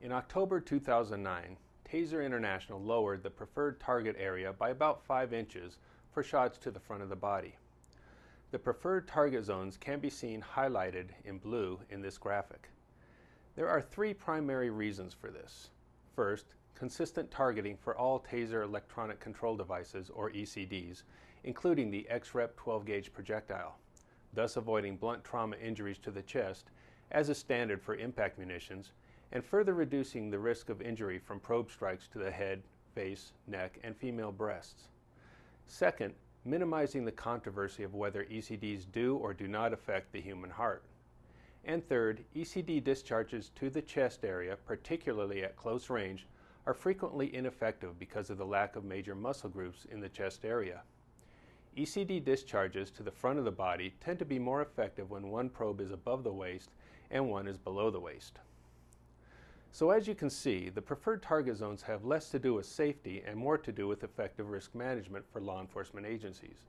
In October 2009, TASER International lowered the preferred target area by about 5 inches for shots to the front of the body. The preferred target zones can be seen highlighted in blue in this graphic. There are 3 primary reasons for this. First, consistent targeting for all TASER electronic control devices, or ECDs, including the XREP 12-gauge projectile, thus avoiding blunt trauma injuries to the chest as a standard for impact munitions, and further reducing the risk of injury from probe strikes to the head, face, neck, and female breasts. Second, minimizing the controversy of whether ECDs do or do not affect the human heart. And third, ECD discharges to the chest area, particularly at close range, are frequently ineffective because of the lack of major muscle groups in the chest area. ECD discharges to the front of the body tend to be more effective when one probe is above the waist and one is below the waist. So as you can see, the preferred target zones have less to do with safety and more to do with effective risk management for law enforcement agencies.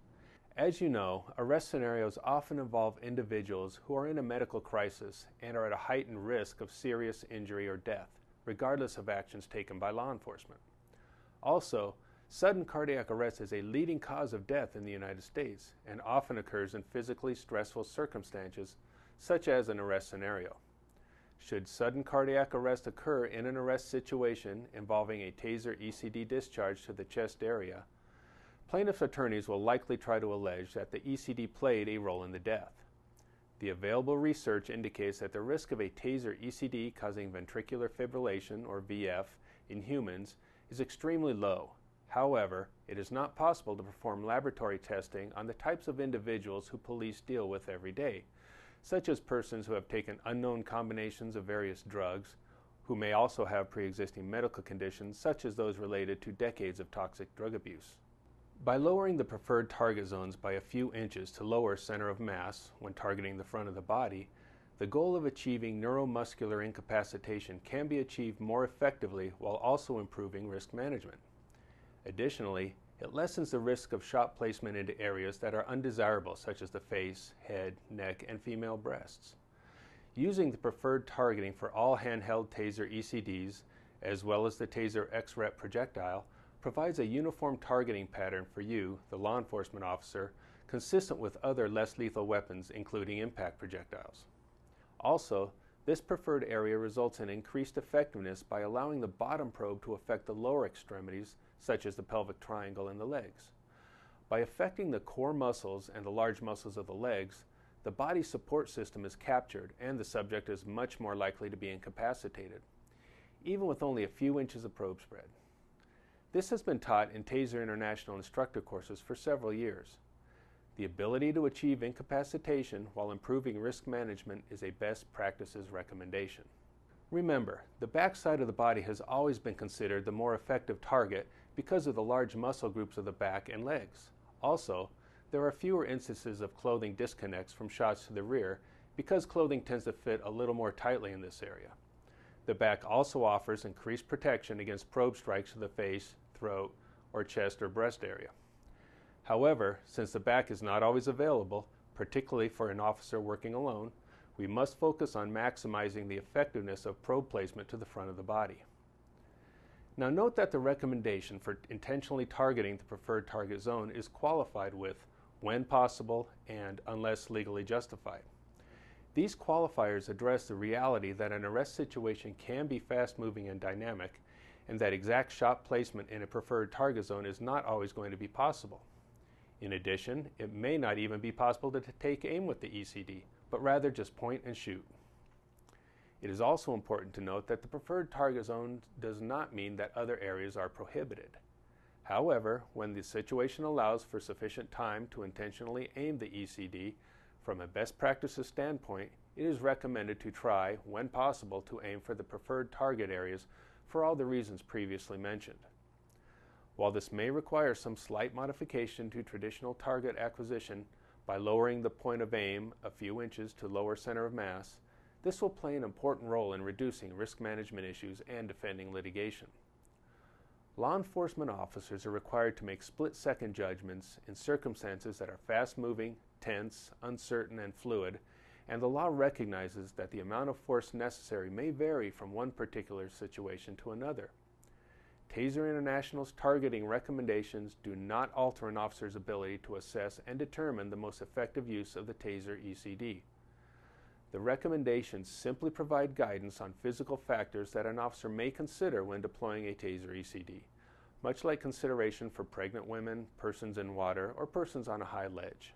As you know, arrest scenarios often involve individuals who are in a medical crisis and are at a heightened risk of serious injury or death, regardless of actions taken by law enforcement. Also, sudden cardiac arrest is a leading cause of death in the United States and often occurs in physically stressful circumstances, such as an arrest scenario. Should sudden cardiac arrest occur in an arrest situation involving a TASER ECD discharge to the chest area, plaintiff's attorneys will likely try to allege that the ECD played a role in the death. The available research indicates that the risk of a TASER ECD causing ventricular fibrillation, or VF, in humans is extremely low. However, it is not possible to perform laboratory testing on the types of individuals who police deal with every day, such as persons who have taken unknown combinations of various drugs, who may also have pre-existing medical conditions such as those related to decades of toxic drug abuse. By lowering the preferred target zones by a few inches to lower center of mass when targeting the front of the body, the goal of achieving neuromuscular incapacitation can be achieved more effectively while also improving risk management. Additionally, it lessens the risk of shot placement into areas that are undesirable, such as the face, head, neck, and female breasts. Using the preferred targeting for all handheld TASER ECDs, as well as the TASER XREP projectile, provides a uniform targeting pattern for you, the law enforcement officer, consistent with other less lethal weapons, including impact projectiles. Also, this preferred area results in increased effectiveness by allowing the bottom probe to affect the lower extremities, such as the pelvic triangle and the legs. By affecting the core muscles and the large muscles of the legs, the body support system is captured and the subject is much more likely to be incapacitated, even with only a few inches of probe spread. This has been taught in TASER International instructor courses for several years. The ability to achieve incapacitation while improving risk management is a best practices recommendation. Remember, the backside of the body has always been considered the more effective target because of the large muscle groups of the back and legs. Also, there are fewer instances of clothing disconnects from shots to the rear because clothing tends to fit a little more tightly in this area. The back also offers increased protection against probe strikes to the face, throat, or chest or breast area. However, since the back is not always available, particularly for an officer working alone, we must focus on maximizing the effectiveness of probe placement to the front of the body. Now note that the recommendation for intentionally targeting the preferred target zone is qualified with "when possible" and "unless legally justified." These qualifiers address the reality that an arrest situation can be fast-moving and dynamic, and that exact shot placement in a preferred target zone is not always going to be possible. In addition, it may not even be possible to take aim with the ECD, but rather just point and shoot. It is also important to note that the preferred target zone does not mean that other areas are prohibited. However, when the situation allows for sufficient time to intentionally aim the ECD, from a best practices standpoint, it is recommended to try, when possible, to aim for the preferred target areas for all the reasons previously mentioned. While this may require some slight modification to traditional target acquisition by lowering the point of aim a few inches to lower center of mass, this will play an important role in reducing risk management issues and defending litigation. Law enforcement officers are required to make split-second judgments in circumstances that are fast-moving, tense, uncertain, and fluid, and the law recognizes that the amount of force necessary may vary from one particular situation to another. TASER International's targeting recommendations do not alter an officer's ability to assess and determine the most effective use of the TASER ECD. The recommendations simply provide guidance on physical factors that an officer may consider when deploying a TASER ECD, much like consideration for pregnant women, persons in water, or persons on a high ledge.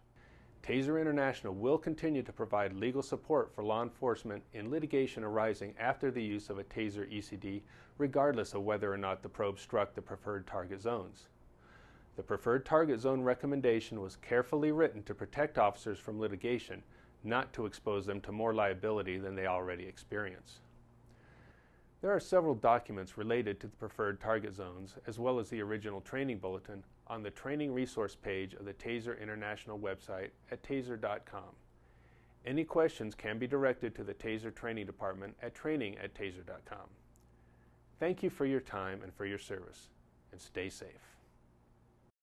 TASER International will continue to provide legal support for law enforcement in litigation arising after the use of a TASER ECD, regardless of whether or not the probe struck the preferred target zones. The preferred target zone recommendation was carefully written to protect officers from litigation, not to expose them to more liability than they already experience. There are several documents related to the preferred target zones, as well as the original training bulletin, on the training resource page of the TASER International website at taser.com. Any questions can be directed to the TASER Training Department at training@taser.com. Thank you for your time and for your service, and stay safe.